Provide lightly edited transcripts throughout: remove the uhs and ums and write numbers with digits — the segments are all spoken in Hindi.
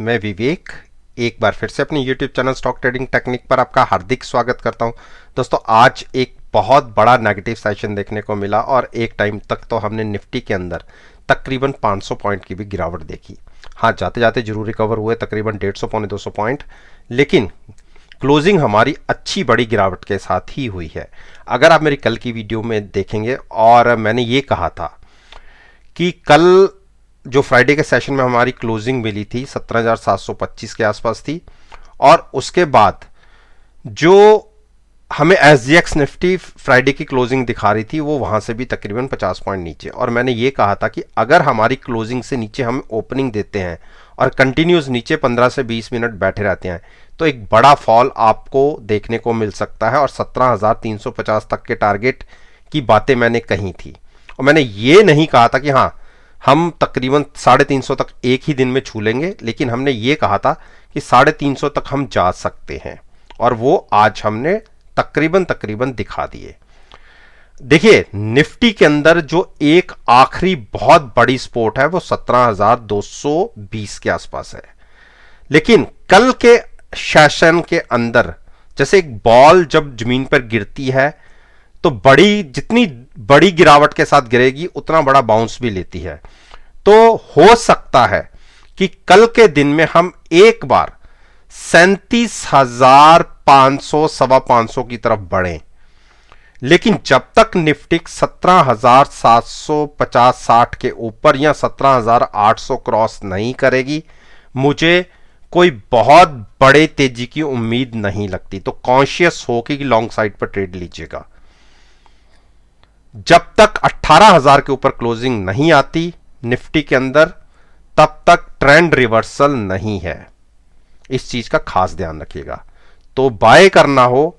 मैं विवेक एक बार फिर से अपने YouTube channel stock trading technique पर आपका हार्दिक स्वागत करता हूं। दोस्तों, आज एक बहुत बड़ा नेगेटिव सेशन देखने को मिला और एक टाइम तक तो हमने निफ्टी के अंदर तकरीबन 500 पॉइंट की भी गिरावट देखी। हाँ, जाते जाते जरूर रिकवर हुए तकरीबन 150 पौने 200 पॉइंट, लेकिन क्लोजिंग हमारी अच्छी बड़ी गिरावट के साथ ही हुई है। अगर आप मेरी कल की वीडियो में देखेंगे, और मैंने ये कहा था कि कल जो फ्राइडे के सेशन में हमारी क्लोजिंग मिली थी 17,725 के आसपास थी, और उसके बाद जो हमें एसजीएक्स निफ्टी फ्राइडे की क्लोजिंग दिखा रही थी वो वहां से भी तकरीबन 50 पॉइंट नीचे। और मैंने ये कहा था कि अगर हमारी क्लोजिंग से नीचे हम ओपनिंग देते हैं और कंटिन्यूस नीचे 15 से 20 मिनट बैठे रहते हैं तो एक बड़ा फॉल आपको देखने को मिल सकता है, और 17,350 तक के टारगेट की बातें मैंने कही थी। और मैंने ये नहीं कहा था कि हाँ हम तकरीबन 350 तक एक ही दिन में छू लेंगे, लेकिन हमने ये कहा था कि 350 तक हम जा सकते हैं, और वो आज हमने तकरीबन दिखा दिए। देखिए, निफ्टी के अंदर जो एक आखिरी बहुत बड़ी सपोर्ट है वो 17,220 के आसपास है, लेकिन कल के सेशन के अंदर जैसे एक बॉल जब जमीन पर गिरती है तो जितनी बड़ी गिरावट के साथ गिरेगी उतना बड़ा बाउंस भी लेती है। तो हो सकता है कि कल के दिन में हम एक बार 37,500 सवा 500 की तरफ बढ़ें, लेकिन जब तक निफ्टी 17,750-60 के ऊपर या 17,800 क्रॉस नहीं करेगी, मुझे कोई बहुत बड़े तेजी की उम्मीद नहीं लगती। तो कॉन्शियस हो कि लॉन्ग साइड पर ट्रेड लीजिएगा। जब तक 18,000 के ऊपर क्लोजिंग नहीं आती निफ्टी के अंदर, तब तक ट्रेंड रिवर्सल नहीं है। इस चीज का खास ध्यान रखिएगा। तो बाय करना हो,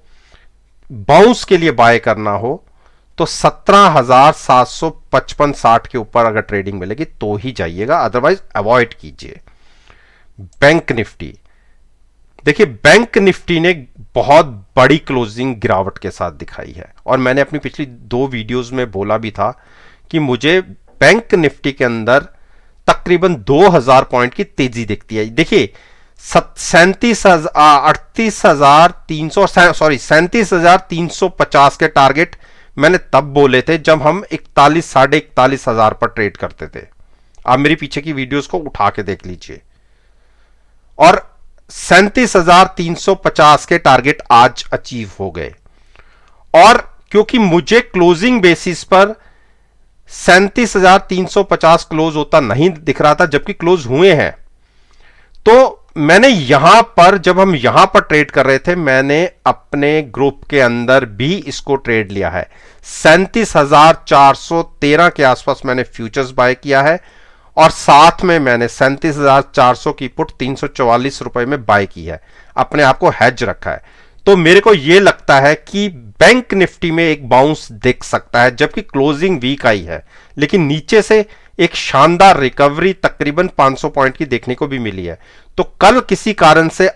बाउंस के लिए बाय करना हो, तो 17,755-60 के ऊपर अगर ट्रेडिंग मिलेगी तो ही जाइएगा, अदरवाइज अवॉइड कीजिए। बैंक निफ्टी, देखिए बैंक निफ्टी ने बहुत बड़ी क्लोजिंग गिरावट के साथ दिखाई है, और मैंने अपनी पिछली 2 वीडियोस में बोला भी था कि मुझे बैंक निफ्टी के अंदर तकरीबन 2,000 पॉइंट की तेजी दिखती है। देखिए 37,350 के टारगेट मैंने तब बोले थे जब हम 41 साढ़े 41,000 पर ट्रेड करते थे। आप मेरी पीछे की वीडियोस को उठा के देख लीजिए, और 37,350 के टारगेट आज अचीव हो गए। और क्योंकि मुझे क्लोजिंग बेसिस पर 37,350 क्लोज होता नहीं दिख रहा था, जबकि क्लोज हुए हैं, तो मैंने यहां पर, जब हम यहां पर ट्रेड कर रहे थे, मैंने अपने ग्रुप के अंदर भी इसको ट्रेड लिया है। 37,413 के आसपास मैंने फ्यूचर्स बाय किया है, और साथ में मैंने 37,400 की पुट 344 रुपए में बाय की है, अपने आप को हेज रखा है। तो मेरे को यह लगता है कि बैंक निफ्टी में एक बाउंस दिख सकता है, जबकि क्लोजिंग वीक आई है, लेकिन नीचे से एक शानदार रिकवरी तकरीबन 500 पॉइंट की देखने को भी मिली है। तो कल किसी कारण से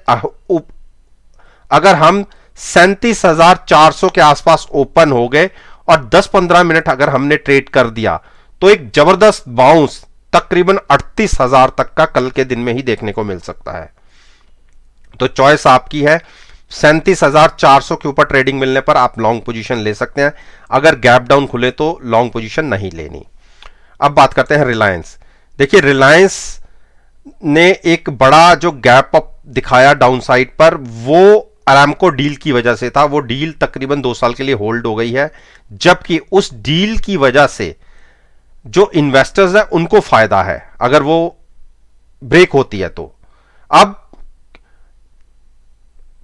अगर हम 37,400 के आसपास ओपन हो गए और 10-15 मिनट अगर हमने ट्रेड कर दिया, तो एक जबरदस्त बाउंस तकरीबन 38,000 तक का कल के दिन में ही देखने को मिल सकता है। तो चॉइस आपकी है। 37,400 के ऊपर ट्रेडिंग मिलने पर आप लॉन्ग पोजीशन ले सकते हैं, अगर गैप डाउन खुले तो लॉन्ग पोजीशन नहीं लेनी। अब बात करते हैं रिलायंस। देखिए, रिलायंस ने एक बड़ा जो गैप अप दिखाया डाउन साइड पर, वो अरामको डील की वजह से था। वो डील तकरीबन 2 साल के लिए होल्ड हो गई है, जबकि उस डील की वजह से जो इन्वेस्टर्स है उनको फायदा है अगर वो ब्रेक होती है तो। अब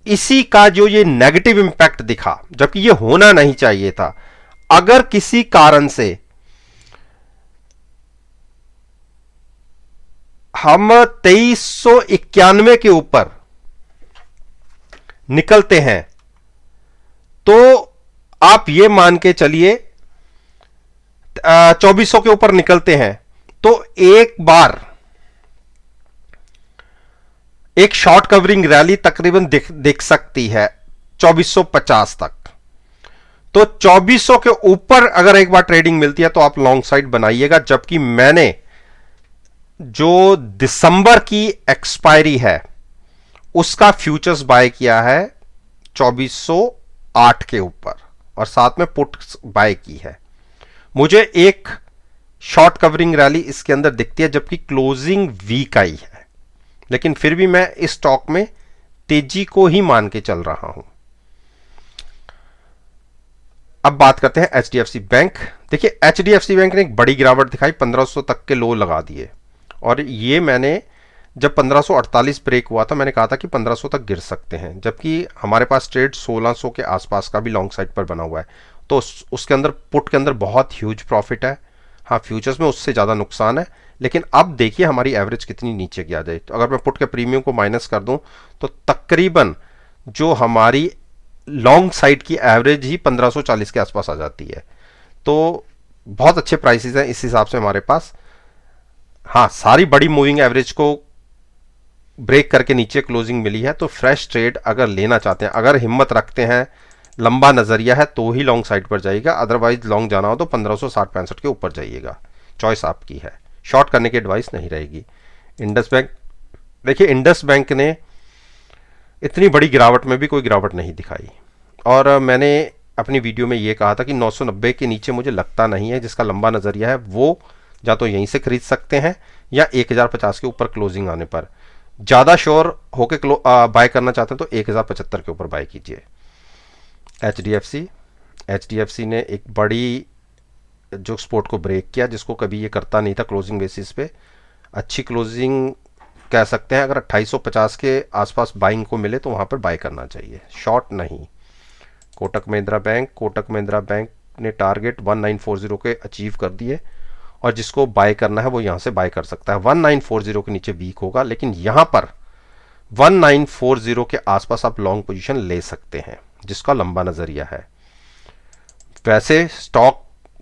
इसी का जो ये नेगेटिव इंपैक्ट दिखा, जबकि ये होना नहीं चाहिए था। अगर किसी कारण से हम 2391 के ऊपर निकलते हैं तो आप ये मान के चलिए 2400 के ऊपर निकलते हैं तो एक बार एक शॉर्ट कवरिंग रैली तकरीबन दिख सकती है 2450 तक। तो 2400 के ऊपर अगर एक बार ट्रेडिंग मिलती है तो आप लॉन्ग साइड बनाइएगा, जबकि मैंने जो दिसंबर की एक्सपायरी है उसका फ्यूचर्स बाय किया है 2408 के ऊपर और साथ में पुट बाय की है। मुझे एक शॉर्ट कवरिंग रैली इसके अंदर दिखती है जबकि क्लोजिंग वीक आई है, लेकिन फिर भी मैं इस स्टॉक में तेजी को ही मान के चल रहा हूं। अब बात करते हैं एचडीएफसी बैंक। देखिए एचडीएफसी बैंक ने एक बड़ी गिरावट दिखाई, 1500 तक के लो लगा दिए और ये मैंने जब 1548 ब्रेक हुआ था मैंने कहा था कि 1500 तक गिर सकते हैं, जबकि हमारे पास ट्रेड 1600 के आसपास का भी लॉन्ग साइड पर बना हुआ है। तो उसके अंदर पुट के अंदर बहुत ह्यूज प्रॉफिट है। हाँ फ्यूचर्स में उससे ज़्यादा नुकसान है, लेकिन अब देखिए हमारी एवरेज कितनी नीचे की आ जाए। तो अगर मैं पुट के प्रीमियम को माइनस कर दूं तो तकरीबन जो हमारी लॉन्ग साइड की एवरेज ही 1540 के आसपास आ जाती है। तो बहुत अच्छे प्राइसेस हैं इस हिसाब से हमारे पास। हाँ सारी बड़ी मूविंग एवरेज को ब्रेक करके नीचे क्लोजिंग मिली है, तो फ्रेश ट्रेड अगर लेना चाहते हैं, अगर हिम्मत रखते हैं, लंबा नजरिया है तो ही लॉन्ग साइड पर जाइएगा, अदरवाइज लॉन्ग जाना हो तो 1560-65 के ऊपर जाइएगा। चॉइस आपकी है, शॉर्ट करने की एडवाइस नहीं रहेगी। इंडस बैंक, देखिए इंडस बैंक ने इतनी बड़ी गिरावट में भी कोई गिरावट नहीं दिखाई और मैंने अपनी वीडियो में ये कहा था कि 990 के नीचे मुझे लगता नहीं है। जिसका लंबा नजरिया है वो या तो यहीं से खरीद सकते हैं या 1050 के ऊपर क्लोजिंग आने पर। ज़्यादा श्योर होके बाय करना चाहते हैं तो 1075 के ऊपर बाय कीजिए। एचडीएफसी ने एक बड़ी जो स्पोर्ट को ब्रेक किया जिसको कभी ये करता नहीं था क्लोजिंग बेसिस पे। अच्छी क्लोजिंग कह सकते हैं, अगर 2850 के आसपास बाइंग को मिले तो वहाँ पर बाय करना चाहिए, शॉर्ट नहीं। कोटक महिंद्रा बैंक ने टारगेट 1940 के अचीव कर दिए और जिसको बाय करना है वो यहाँ से बाय कर सकता है। 1940 के नीचे वीक होगा, लेकिन यहाँ पर 1940 के आसपास आप लॉन्ग पोजीशन ले सकते हैं जिसका लंबा नजरिया है। वैसे स्टॉक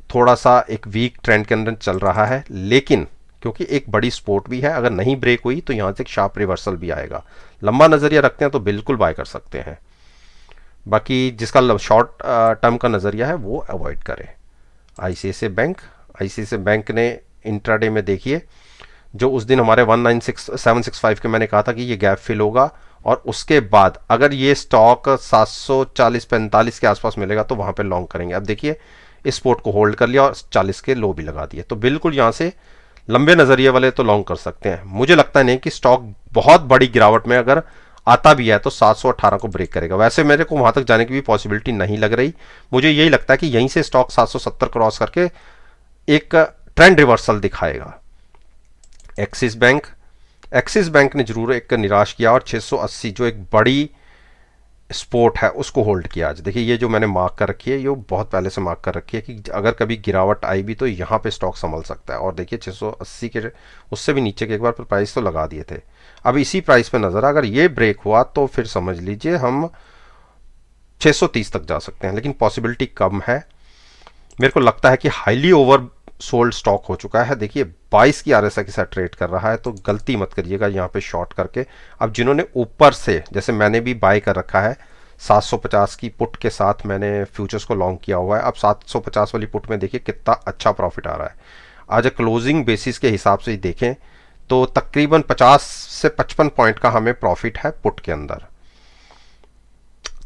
थोड़ा सा एक वीक ट्रेंड के अंदर चल रहा है, लेकिन क्योंकि एक बड़ी स्पोर्ट भी है, अगर नहीं ब्रेक हुई तो यहां से एक शार्प रिवर्सल भी आएगा। लंबा नजरिया रखते हैं तो बिल्कुल बाय कर सकते हैं, बाकी जिसका शॉर्ट टर्म का नजरिया है वो अवॉइड करें। आईसीआईसीआई बैंक ने इंट्राडे में देखिए जो उस दिन हमारे 196,765 के मैंने कहा था कि ये गैप फिल होगा और उसके बाद अगर ये स्टॉक 740-45 के आसपास मिलेगा तो वहां पे लॉन्ग करेंगे। अब देखिए इस स्पोर्ट को होल्ड कर लिया और 40 के लो भी लगा दिए, तो बिल्कुल यहां से लंबे नजरिए वाले तो लॉन्ग कर सकते हैं। मुझे लगता नहीं कि स्टॉक बहुत बड़ी गिरावट में अगर आता भी है तो 718 को ब्रेक करेगा। वैसे मेरे को वहां तक जाने की भी पॉसिबिलिटी नहीं लग रही। मुझे यही लगता है कि यहीं से स्टॉक 770 क्रॉस करके एक ट्रेंड रिवर्सल दिखाएगा। एक्सिस बैंक ने जरूर एक निराश किया और 680 जो एक बड़ी स्पोर्ट है उसको होल्ड किया। आज देखिए ये जो मैंने मार्क कर रखी है ये बहुत पहले से मार्क कर रखी है कि अगर कभी गिरावट आई भी तो यहाँ पे स्टॉक संभल सकता है। और देखिए 680 के उससे भी नीचे के एक बार पर प्राइस तो लगा दिए थे, अब इसी प्राइस पे नजर, अगर ये ब्रेक हुआ तो फिर समझ लीजिए हम 630 तक जा सकते हैं, लेकिन पॉसिबिलिटी कम है। मेरे को लगता है कि हाईली ओवर सोल्ड स्टॉक हो चुका है। देखिए 22 की आरएसआई के साथ ट्रेड कर रहा है, तो गलती मत करिएगा यहाँ पे शॉर्ट करके। अब जिन्होंने ऊपर से, जैसे मैंने भी बाय कर रखा है 750 की पुट के साथ मैंने फ्यूचर्स को लॉन्ग किया हुआ है। अब 750 वाली पुट में देखिए कितना अच्छा प्रॉफिट आ रहा है। आज क्लोजिंग बेसिस के हिसाब से ही देखें तो तकरीबन 50 से 55 पॉइंट का हमें प्रॉफिट है पुट के अंदर।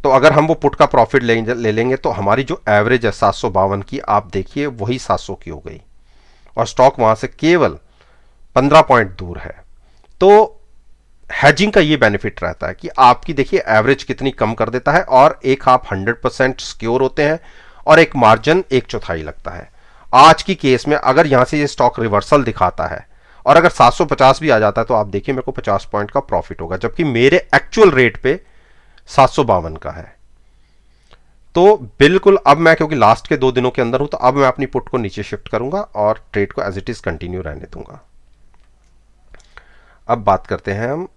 तो अगर हम वो पुट का प्रॉफिट ले लेंगे तो हमारी जो एवरेज है 752 की, आप देखिए वही 700 की हो गई और स्टॉक वहां से केवल 15 पॉइंट दूर है। तो हैजिंग का ये बेनिफिट रहता है कि आपकी देखिए एवरेज कितनी कम कर देता है और एक आप 100% सिक्योर होते हैं और एक मार्जिन 1/4 लगता है। आज की केस में अगर यहां से ये स्टॉक रिवर्सल दिखाता है और अगर 750 भी आ जाता है तो आप देखिए मेरे को 50 पॉइंट का प्रॉफिट होगा, जबकि मेरे एक्चुअल रेट पे 752 का है। तो बिल्कुल अब मैं क्योंकि लास्ट के 2 दिनों के अंदर हूं तो अब मैं अपनी पुट को नीचे शिफ्ट करूंगा और ट्रेड को एज इट इज कंटिन्यू रहने दूंगा। अब बात करते हैं हम,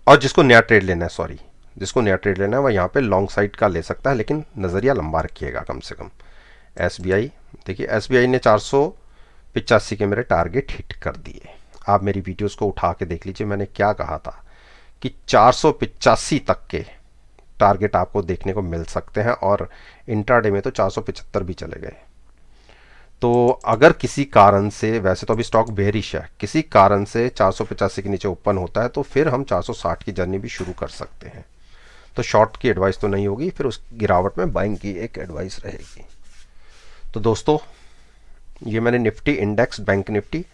और जिसको नया ट्रेड लेना है, जिसको नया ट्रेड लेना है वह यहाँ पे लॉन्ग साइड का ले सकता है, लेकिन नजरिया लंबा रखिएगा कम से कम। एसबीआई, देखिए एसबीआई ने 485 के मेरे टारगेट हिट कर दिए। आप मेरी वीडियोस को उठा के देख लीजिए, मैंने क्या कहा था कि 485 तक के टारगेट आपको देखने को मिल सकते हैं और इंट्राडे में तो 475 भी चले गए। तो अगर किसी कारण से, वैसे तो अभी स्टॉक बेरिश है, किसी कारण से 485 के नीचे ओपन होता है तो फिर हम 460 की जर्नी भी शुरू कर सकते हैं। तो शॉर्ट की एडवाइस तो नहीं होगी, फिर उस गिरावट में बाइंग की एक एडवाइस रहेगी। तो दोस्तों, ये मैंने निफ्टी इंडेक्स, बैंक निफ्टी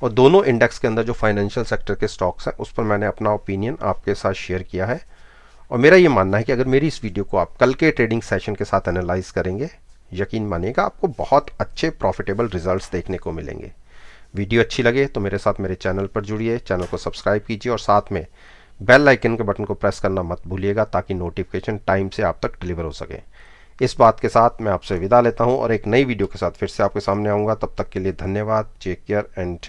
और दोनों इंडेक्स के अंदर जो फाइनेंशियल सेक्टर के स्टॉक्स हैं उस पर मैंने अपना ओपिनियन आपके साथ शेयर किया है। और मेरा ये मानना है कि अगर मेरी इस वीडियो को आप कल के ट्रेडिंग सेशन के साथ एनालाइज करेंगे, यकीन मानिएगा आपको बहुत अच्छे प्रॉफिटेबल रिजल्ट्स देखने को मिलेंगे। वीडियो अच्छी लगे तो मेरे साथ मेरे चैनल पर जुड़िए, चैनल को सब्सक्राइब कीजिए और साथ में बेल आइकन के बटन को प्रेस करना मत भूलिएगा ताकि नोटिफिकेशन टाइम से आप तक डिलीवर हो सके। इस बात के साथ मैं आपसे विदा लेता हूं और एक नई वीडियो के साथ फिर से आपके सामने आऊँगा। तब तक के लिए धन्यवाद। Take care and